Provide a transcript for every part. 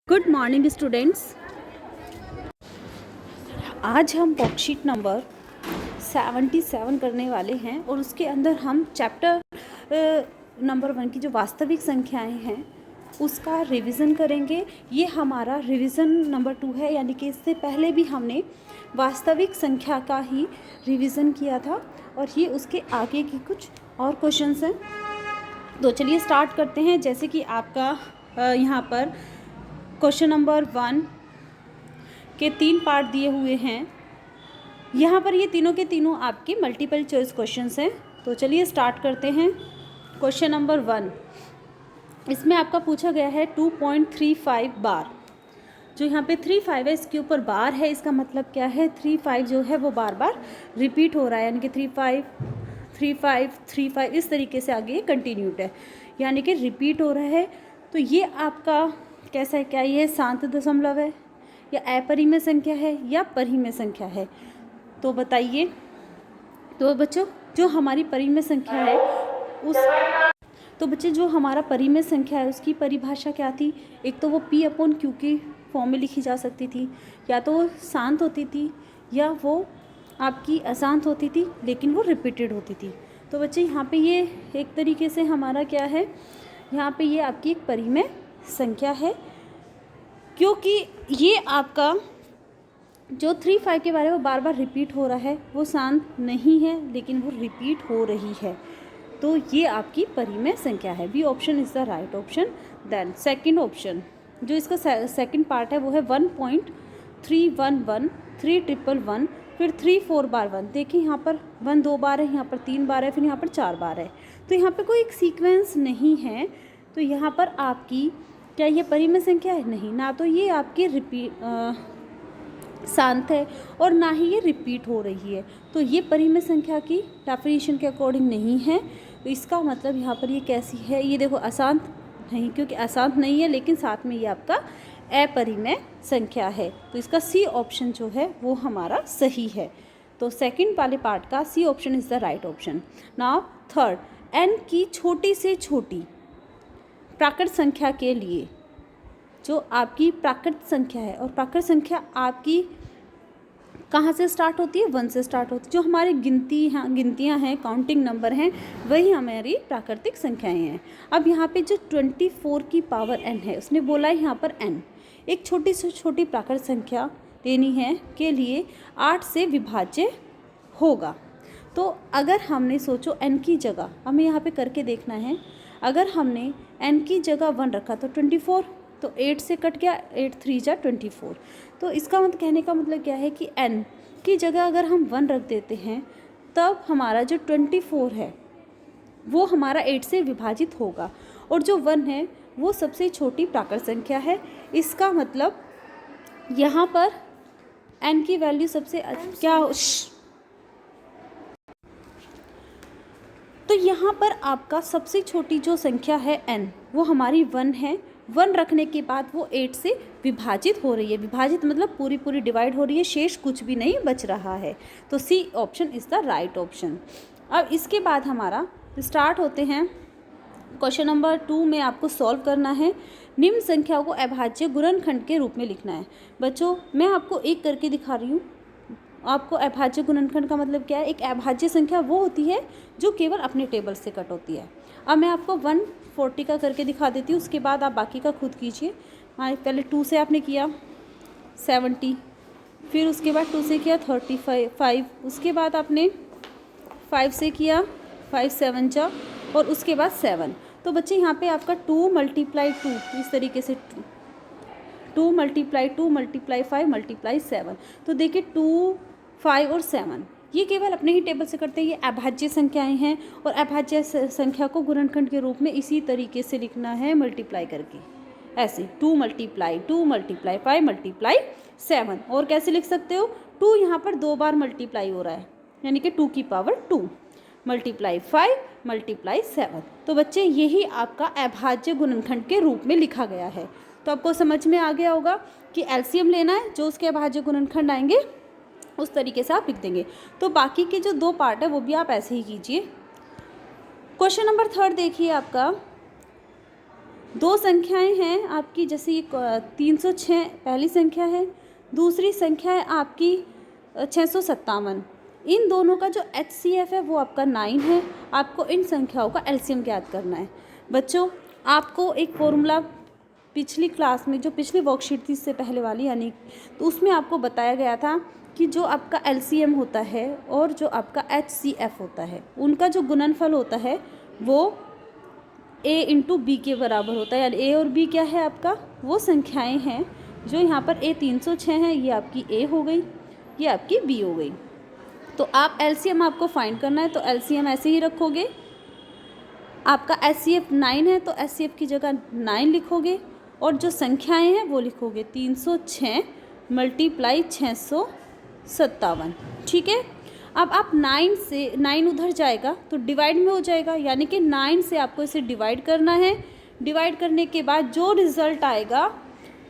Good morning students. आज हम worksheet number 77 करने वाले हैं और उसके अंदर हम चैप्टर नंबर 1 की जो वास्तविक संख्याएं हैं उसका रिवीजन करेंगे। ये हमारा रिवीजन नंबर 2 है, यानी कि इससे पहले भी हमने वास्तविक संख्या का ही रिवीजन किया था और ये उसके आगे की कुछ और क्वेश्चंस हैं। तो चलिए स्टार्ट करते हैं। जैसे कि आपका यहाँ पर क्वेश्चन नंबर 1 के 3 पार्ट दिए हुए हैं। यहाँ पर ये तीनों के तीनों आपके मल्टीपल चॉइस क्वेश्चंस हैं। तो चलिए स्टार्ट करते हैं। क्वेश्चन नंबर 1, इसमें आपका पूछा गया है 2.35 बार। जो यहाँ पे 35 है इसके ऊपर बार है, इसका मतलब क्या है, 35 जो है वो बार बार रिपीट हो रहा है, यानी कि 35 35 35 इस तरीके से आगे कंटिन्यूड है, यानी कि रिपीट हो रहा है। तो ये आपका कैसा है, क्या ये शांत दशमलव है या अपरिमेय संख्या है या परिमेय संख्या है? तो बताइए। तो बच्चों जो हमारी परिमेय संख्या है जो हमारा परिमेय संख्या है उसकी परिभाषा क्या थी? एक तो वो P/Q की फॉर्म में लिखी जा सकती थी, या तो वो शांत होती थी या वो आपकी अशांत होती थी लेकिन वो रिपीटेड होती थी। तो बच्चे यहाँ पे ये एक तरीके से हमारा क्या है, यहाँ पे ये आपकी एक परिमेय संख्या है, क्योंकि ये आपका जो 35 के बारे में बार बार रिपीट हो रहा है वो शांत नहीं है लेकिन वो रिपीट हो रही है। तो ये आपकी परिमेय संख्या है। B option is the right option. Then second option, जो इसका सेकंड पार्ट है वो है 1.311 311 फिर 3 4 बार 1। देखिए यहाँ पर 1 2 बार है, यहाँ पर 3 बार है, फिर यहाँ पर 4 बार है। तो यहाँ पर कोई एक सीक्वेंस नहीं है। तो यहाँ पर आपकी क्या ये परिमेय संख्या है? नहीं, ना तो ये आपकी शांत है और ना ही ये रिपीट हो रही है। तो ये परिमेय संख्या की डेफिनेशन के अकॉर्डिंग नहीं है। तो इसका मतलब यहाँ पर ये कैसी है, ये देखो अशांत नहीं, क्योंकि अशांत नहीं है लेकिन साथ में ये आपका अपरिमेय संख्या है। तो इसका सी ऑप्शन जो है वो हमारा सही है। तो सेकंड वाले पार्ट का C option is the right option. Now third, N की छोटी से छोटी प्राकृत संख्या के लिए, जो आपकी प्राकृत संख्या है, और प्राकृत संख्या आपकी कहाँ से स्टार्ट होती है? 1 से स्टार्ट होती है। जो हमारी गिनतियाँ हैं, काउंटिंग नंबर हैं, वही हमारी प्राकृतिक संख्याएं हैं। अब यहाँ पे जो 24 की पावर n है, उसने बोला है यहाँ पर n एक छोटी से छोटी प्राकृत संख्या लेनी है के लिए 8 से विभाज्य होगा। तो अगर हमने सोचो n की जगह, हमें यहाँ पे करके देखना है, अगर हमने n की जगह 1 रखा तो 24, तो 8 से कट गया, 8 3 जा 24। तो इसका मतलब कहने का मतलब क्या है कि n की जगह अगर हम 1 रख देते हैं तब हमारा जो 24 है वो हमारा 8 से विभाजित होगा, और जो 1 है वो सबसे छोटी प्राकृत संख्या है। इसका मतलब यहाँ पर n की वैल्यू सबसे क्या, तो यहाँ पर आपका सबसे छोटी जो संख्या है n वो हमारी 1 है। 1 रखने के बाद वो 8 से विभाजित हो रही है। विभाजित मतलब पूरी पूरी डिवाइड हो रही है, शेष कुछ भी नहीं बच रहा है। तो C option is the right option. अब इसके बाद हमारा स्टार्ट होते हैं। क्वेश्चन नंबर 2 में आपको सॉल्व करना है। निम्न संख्याओं को अभाज्य गुणनखंड के रूप में लिखना है। बच्चों मैं आपको एक करके दिखा रही हूँ। आपको अभाज्य गुणनखंड का मतलब क्या है? एक अभाज्य संख्या वो होती है जो केवल अपने टेबल से कट होती है। अब मैं आपको 140 का करके दिखा देती हूँ, उसके बाद आप बाकी का खुद कीजिए। हाँ, पहले 2 से आपने किया 70, फिर उसके बाद 2 से किया 35, उसके बाद आपने 5 से किया 5 7 जा, और उसके बाद 7। तो बच्चे यहाँ पे आपका 2 × 2 इस तरीके से 2 × 2 × 5 × 7। तो देखिए 2 5 और 7 ये केवल अपने ही टेबल से करते हैं। ये अभाज्य संख्याएं हैं, और अभाज्य संख्या को गुणनखंड के रूप में इसी तरीके से लिखना है, मल्टीप्लाई करके, ऐसे 2 × 2 × 5 × 7। और कैसे लिख सकते हो? 2 यहाँ पर 2 बार मल्टीप्लाई हो रहा है, यानी कि 2 की पावर 2 × 5 × 7। तो बच्चे यही आपका अभाज्य गुणनखंड के रूप में लिखा गया है। तो आपको समझ में आ गया होगा कि एलसीएम लेना है, जो उसके अभाज्य गुणनखंड आएंगे उस तरीके से आप लिख देंगे। तो बाकी के जो 2 पार्ट है वो भी आप ऐसे ही कीजिए। क्वेश्चन नंबर 3 देखिए आपका दो संख्याएं हैं आपकी, जैसे ये 306 पहली संख्या है, दूसरी संख्या है आपकी 657। इन दोनों का जो HCF है वो आपका 9 है। आपको इन संख्याओं का LCM ज्ञात करना है। बच्चों, आपको एक फॉर्मूला पिछली क्लास में, जो पिछली वर्कशीट थी इससे पहले वाली यानी, तो उसमें आपको बताया गया था कि जो आपका LCM होता है और जो आपका HCF होता है, उनका जो गुणनफल होता है वो A इंटू बी के बराबर होता है। यानी A और B क्या है आपका, वो संख्याएं हैं। जो यहाँ पर A 306 है, ये आपकी A हो गई, ये आपकी B हो गई। तो आप LCM आपको फाइंड करना है, तो LCM ऐसे ही रखोगे। आपका HCF 9 है, तो HCF की जगह 9 लिखोगे और जो संख्याएं हैं वो लिखोगे 306 मल्टीप्लाई 657। ठीक है। अब आप 9 से 9 उधर जाएगा तो डिवाइड में हो जाएगा, यानी कि 9 से आपको इसे डिवाइड करना है। डिवाइड करने के बाद जो रिज़ल्ट आएगा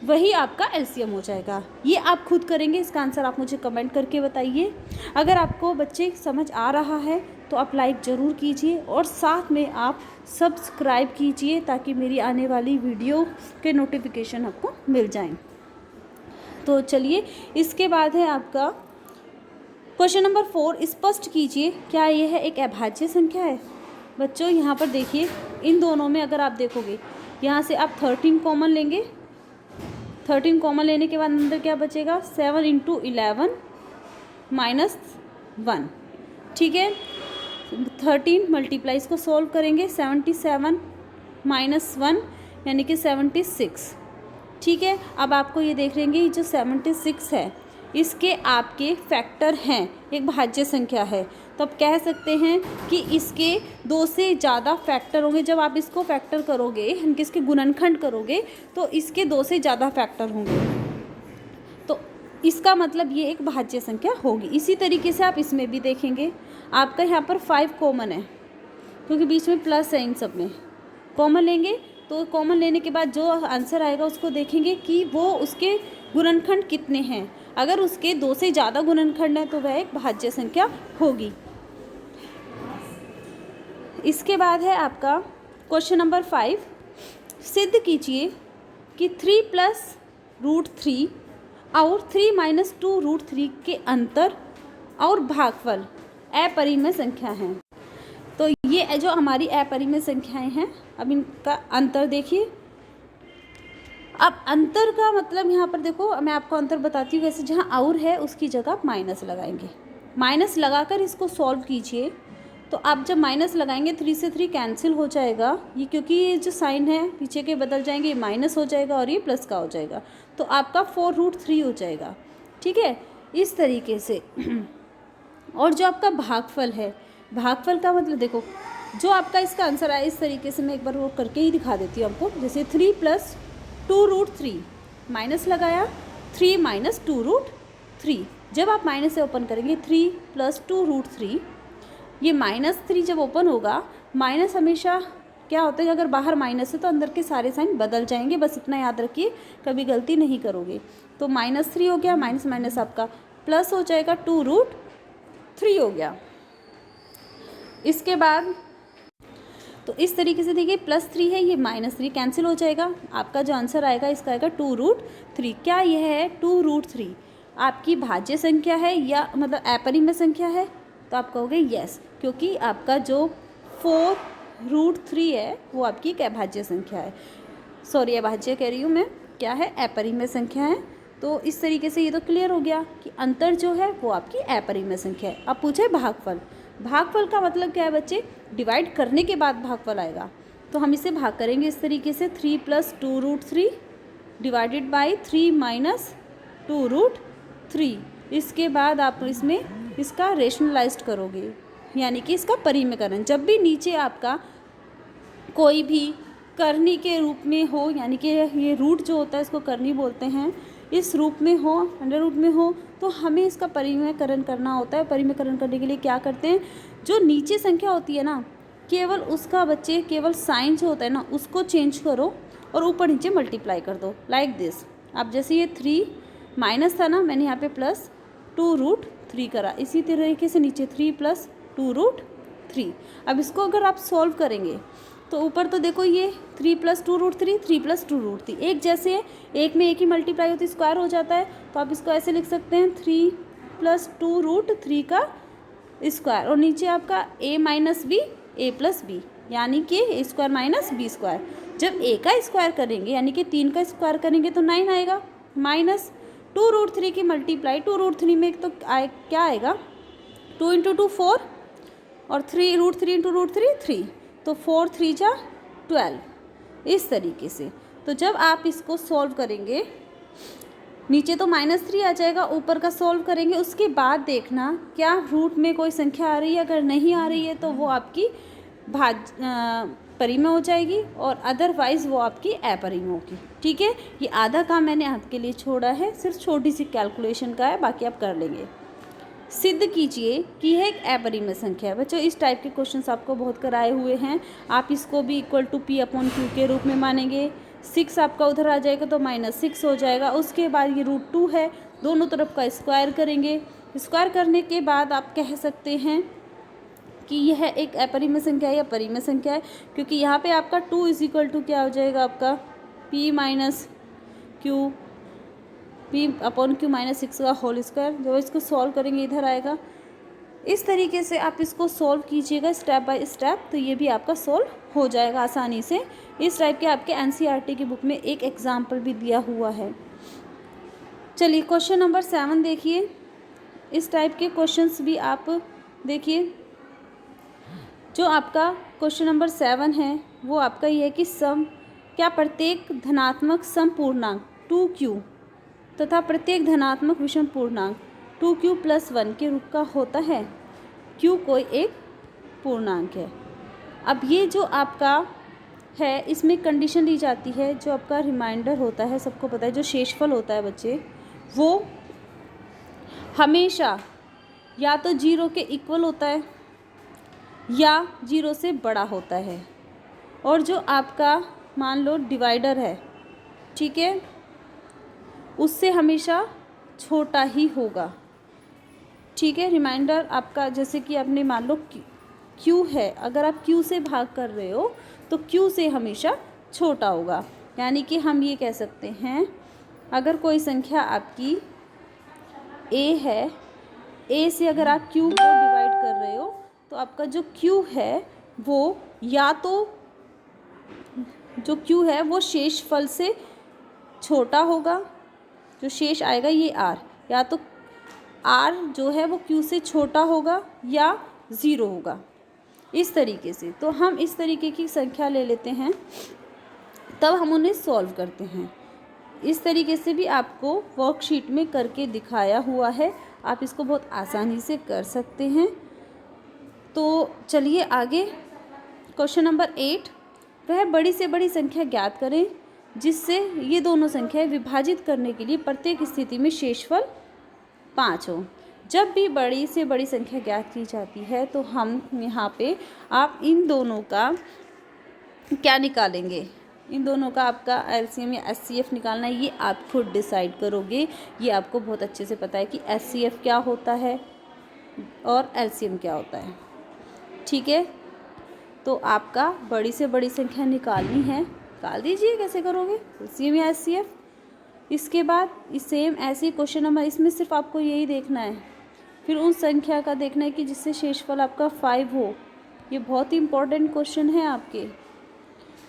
वही आपका LCM हो जाएगा। ये आप खुद करेंगे, इसका आंसर आप मुझे कमेंट करके बताइए। अगर आपको बच्चे समझ आ रहा है तो आप लाइक ज़रूर कीजिए और साथ में आप सब्सक्राइब कीजिए ताकि मेरी आने वाली वीडियो के नोटिफिकेशन आपको मिल जाएं। तो चलिए, इसके बाद है आपका क्वेश्चन नंबर 4। स्पष्ट कीजिए क्या यह एक अभाज्य संख्या है। बच्चों, यहाँ पर देखिए, इन दोनों में अगर आप देखोगे, यहाँ से आप 13 कॉमन लेंगे। 13 कॉमन लेने के बाद अंदर क्या बचेगा, 7 इंटू 11 माइनस 1। ठीक है। 13 मल्टीप्लाई इसको सॉल्व करेंगे, 77 माइनस 1 यानी कि 76। ठीक है। अब आपको ये देख लेंगे, ये जो 76 है इसके आपके फैक्टर हैं, एक भाज्य संख्या है, तो आप कह सकते हैं कि इसके 2 से ज़्यादा फैक्टर होंगे। जब आप इसको फैक्टर करोगे, यानी कि इसके गुणनखंड करोगे, तो इसके 2 से ज़्यादा फैक्टर होंगे, तो इसका मतलब ये एक भाज्य संख्या होगी। इसी तरीके से आप इसमें भी देखेंगे, आपका यहाँ पर 5 कॉमन है क्योंकि बीच में प्लस है, इन सब में कॉमन लेंगे। तो कॉमन लेने के बाद जो आंसर आएगा उसको देखेंगे कि वो उसके गुणनखंड कितने हैं। अगर उसके 2 से ज़्यादा गुणनखंड है तो वह एक भाज्य संख्या होगी। इसके बाद है आपका क्वेश्चन नंबर 5। सिद्ध कीजिए कि 3 प्लस रूट 3 और 3 माइनस 2 रूट 3 के अंतर और भागफल अपरिमेय संख्या हैं। तो ये जो हमारी अपरिमेय संख्याएं हैं, अब इनका अंतर देखिए। अब अंतर का मतलब यहाँ पर देखो, मैं आपको अंतर बताती हूँ। वैसे जहाँ और है उसकी जगह आप माइनस लगाएंगे। माइनस लगाकर इसको सॉल्व कीजिए। तो आप जब माइनस लगाएंगे 3 से 3 कैंसिल हो जाएगा, ये क्योंकि ये जो साइन है पीछे के बदल जाएंगे, ये माइनस हो जाएगा और ये प्लस का हो जाएगा, तो आपका 4 रूट 3 हो जाएगा। ठीक है, इस तरीके से। और जो आपका भागफल है, भागफल का मतलब देखो, जो आपका इसका आंसर आया इस तरीके से मैं एक बार वो करके ही दिखा देती हूँ आपको। जैसे 3 प्लस 2 रूट 3, माइनस लगाया, 3 माइनस 2 रूट 3। जब आप माइनस से ओपन करेंगे 3 प्लस 2 रूट 3, ये -3 जब ओपन होगा, माइनस हमेशा क्या होता है, अगर बाहर माइनस है तो अंदर के सारे साइन बदल जाएंगे, बस इतना याद रखिए, कभी गलती नहीं करोगे। तो -3 हो गया, माइनस माइनस आपका प्लस हो जाएगा, 2 रूट 3 हो गया। इसके बाद तो इस तरीके से देखिए, +3 है, ये -3 कैंसिल हो जाएगा, आपका जो आंसर आएगा इसका आएगा 2 रूट 3। क्या यह है 2 रूट 3 आपकी भाज्य संख्या है या मतलब अपरिमेय संख्या है? तो आप कहोगे यस, क्योंकि आपका जो 4 रूट 3 है वो आपकी एक अभाज्य संख्या है। सॉरी, अभाज्य कह रही हूँ मैं, क्या है, अपरिमेय संख्या है। तो इस तरीके से ये तो क्लियर हो गया कि अंतर जो है वो आपकी अपरिमेय संख्या है। अब पूछे भागफल। भागफल का मतलब क्या है बच्चे, डिवाइड करने के बाद भागफल आएगा। तो हम इसे भाग करेंगे इस तरीके से, 3 plus 2 root 3 divided by 3 minus 2 root 3। इसके बाद आप इसमें इसका रेशनलाइज्ड करोगे, यानी कि इसका परिमेयकरण। जब भी नीचे आपका कोई भी करनी के रूप में हो, यानी कि ये रूट जो होता है इसको करनी बोलते हैं, इस रूप में हो, अंडर रूट में हो, तो हमें इसका परिमेयकरण करना होता है। परिमेयकरण करने के लिए क्या करते हैं, जो नीचे संख्या होती है ना, केवल उसका बच्चे केवल साइन जो होता है ना उसको चेंज करो और ऊपर नीचे मल्टीप्लाई कर दो, लाइक दिस। अब जैसे ये 3 माइनस था ना, मैंने यहाँ पे प्लस 2 रूट 3 करा, इसी तरीके से नीचे 3 प्लस 2 रूट 3। अब इसको अगर आप सॉल्व करेंगे तो ऊपर तो देखो ये 3 + 2√3 3 + 2√3 एक जैसे है, एक में एक ही मल्टीप्लाई होती स्क्वायर हो जाता है, तो आप इसको ऐसे लिख सकते हैं 3 + 2√3 का स्क्वायर, और नीचे आपका a - b a + b, यानी कि a² - b²। जब a का स्क्वायर करेंगे यानी कि 3 का स्क्वायर करेंगे तो 9 आएगा, माइनस 2√3 की मल्टीप्लाई 2√3 में तो क्या आएगा 2 × 2 4 और 3√3 × √3 3, तो 4 3 जा 12, इस तरीके से। तो जब आप इसको सॉल्व करेंगे नीचे तो -3 आ जाएगा, ऊपर का सॉल्व करेंगे, उसके बाद देखना क्या रूट में कोई संख्या आ रही है, अगर नहीं आ रही है तो वो आपकी परिमेय हो जाएगी और अदरवाइज़ वो आपकी अपरिमेय होगी। ठीक है, ये आधा काम मैंने आपके लिए छोड़ा है, सिर्फ छोटी सी कैलकुलेशन का है, बाकी आप कर लेंगे। सिद्ध कीजिए कि यह एक अपरिमेय संख्या है। बच्चों इस टाइप के क्वेश्चंस आपको बहुत कराए हुए हैं, आप इसको भी = p/q के रूप में मानेंगे। 6 आपका उधर आ जाएगा तो -6 हो जाएगा। उसके बाद ये √2 है, दोनों तरफ का स्क्वायर करेंगे। स्क्वायर करने के बाद आप कह सकते हैं कि यह एक अपरिमेय संख्या है या परिमेय संख्या है, क्योंकि यहाँ पे आपका 2 = क्या हो जाएगा आपका p - q p/q - 6 का होल स्क्वायर। जब इसको सॉल्व करेंगे इधर आएगा। इस तरीके से आप इसको सॉल्व कीजिएगा स्टेप बाय स्टेप, तो ये भी आपका सॉल्व हो जाएगा आसानी से। इस टाइप के आपके NCERT की बुक में एक एग्जाम्पल भी दिया हुआ है। चलिए क्वेश्चन नंबर 7 देखिए। इस टाइप के क्वेश्चंस भी आप देखिए। जो आपका क्वेश्चन नंबर 7 है वो आपका ये है कि सम क्या प्रत्येक धनात्मक सम पूर्णांक 2q तथा प्रत्येक धनात्मक विषम पूर्णांक 2q + 1 के रूप का होता है। q कोई एक पूर्णांक है। अब ये जो आपका है इसमें कंडीशन दी जाती है, जो आपका रिमाइंडर होता है, सबको पता है, जो शेषफल होता है बच्चे, वो हमेशा या तो 0 के इक्वल होता है या 0 से बड़ा होता है, और जो आपका मान लो डिवाइडर है, ठीक है, उससे हमेशा छोटा ही होगा। ठीक है, रिमाइंडर आपका जैसे कि आपने मान लो q है, अगर आप q से भाग कर रहे हो तो q से हमेशा छोटा होगा। यानी कि हम ये कह सकते हैं अगर कोई संख्या आपकी a है, a से अगर आप q को डिवाइड कर रहे हो तो आपका जो q है वो या तो जो q है वो शेषफल से छोटा होगा, जो शेष आएगा ये r, या तो r जो है वो q से छोटा होगा या 0 होगा, इस तरीके से। तो हम इस तरीके की संख्या ले लेते हैं, तब हम उन्हें सॉल्व करते हैं। इस तरीके से भी आपको वर्कशीट में करके दिखाया हुआ है, आप इसको बहुत आसानी से कर सकते हैं। तो चलिए आगे, क्वेश्चन नंबर 8, वह बड़ी से बड़ी संख्या ज्ञात करें जिससे ये दोनों संख्याएं विभाजित करने के लिए प्रत्येक स्थिति में शेषफल 5 हो। जब भी बड़ी से बड़ी संख्या ज्ञात की जाती है तो हम यहाँ पे आप इन दोनों का क्या निकालेंगे, इन दोनों का आपका LCM या SCF निकालना है, ये आप खुद डिसाइड करोगे। ये आपको बहुत अच्छे से पता है कि SCF क्या होता है और LCM क्या होता है। ठीक है, तो आपका बड़ी से बड़ी संख्या निकालनी है, निकाल दीजिए। कैसे करोगे, LCM या SCF। इसके बाद इस सेम ऐसे क्वेश्चन नंबर, इसमें सिर्फ आपको यही देखना है, फिर उन संख्या का देखना है कि जिससे शेषफल आपका 5 हो। ये बहुत ही इंपॉर्टेंट क्वेश्चन है आपके।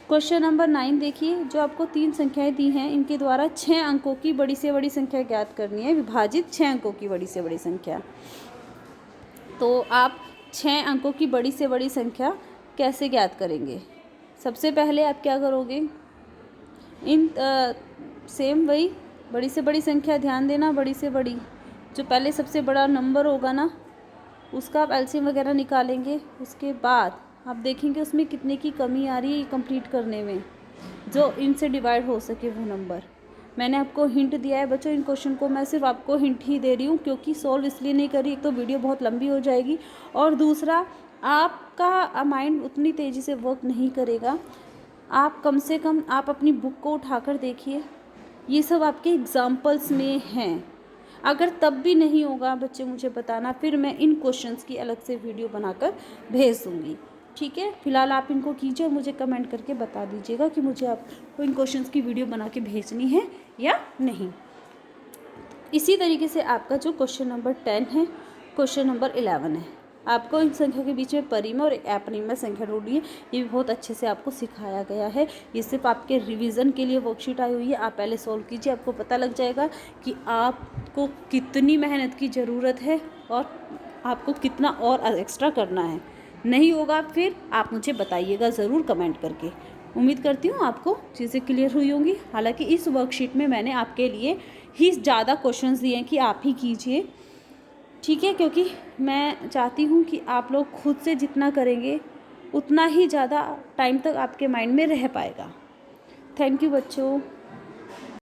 क्वेश्चन नंबर 9 देखिए। जो आपको 3 संख्याएं दी हैं, इनके द्वारा 6 अंकों की बड़ी से बड़ी संख्या ज्ञात करनी है, विभाजित 6 अंकों की बड़ी से बड़ी संख्या। तो आप 6 अंकों की बड़ी से बड़ी संख्या कैसे ज्ञात करेंगे? सबसे पहले आप क्या करोगे, इन सेम वही बड़ी से बड़ी संख्या, ध्यान देना, बड़ी से बड़ी जो पहले सबसे बड़ा नंबर होगा ना, उसका आप LCM वगैरह निकालेंगे। उसके बाद आप देखेंगे उसमें कितने की कमी आ रही है ये कंप्लीट करने में, जो इनसे डिवाइड हो सके वो नंबर। मैंने आपको हिंट दिया है बच्चों, इन क्वेश्चन को मैं सिर्फ आपको हिंट ही दे रही हूँ, क्योंकि सॉल्व इसलिए नहीं करी, एक तो वीडियो बहुत लंबी हो जाएगी, और दूसरा आपका माइंड उतनी तेज़ी से वर्क नहीं करेगा। आप कम से कम आप अपनी बुक को उठाकर देखिए, ये सब आपके एग्जाम्पल्स में हैं। अगर तब भी नहीं होगा बच्चे मुझे बताना, फिर मैं इन क्वेश्चंस की अलग से वीडियो बनाकर भेज दूँगी। ठीक है, फिलहाल आप इनको कीजिए और मुझे कमेंट करके बता दीजिएगा कि मुझे आपको इन क्वेश्चंस की वीडियो बना के भेजनी है या नहीं। इसी तरीके से आपका जो क्वेश्चन नंबर 10 है, क्वेश्चन नंबर 11 है, आपको इन संख्या के बीच में परिमेय और अपरिमेय संख्या ढूंढनी है। ये भी बहुत अच्छे से आपको सिखाया गया है। ये सिर्फ आपके रिवीजन के लिए वर्कशीट आई हुई है। आप पहले सॉल्व कीजिए, आपको पता लग जाएगा कि आपको कितनी मेहनत की ज़रूरत है और आपको कितना और एक्स्ट्रा करना है। नहीं होगा फिर आप मुझे बताइएगा ज़रूर कमेंट करके। उम्मीद करती हूँ आपको चीज़ें क्लियर हुई होंगी। हालांकि इस वर्कशीट में मैंने आपके लिए ही ज़्यादा क्वेश्चंस दिए हैं कि आप ही कीजिए, ठीक है, क्योंकि मैं चाहती हूँ कि आप लोग खुद से जितना करेंगे उतना ही ज़्यादा टाइम तक आपके माइंड में रह पाएगा। थैंक यू बच्चों।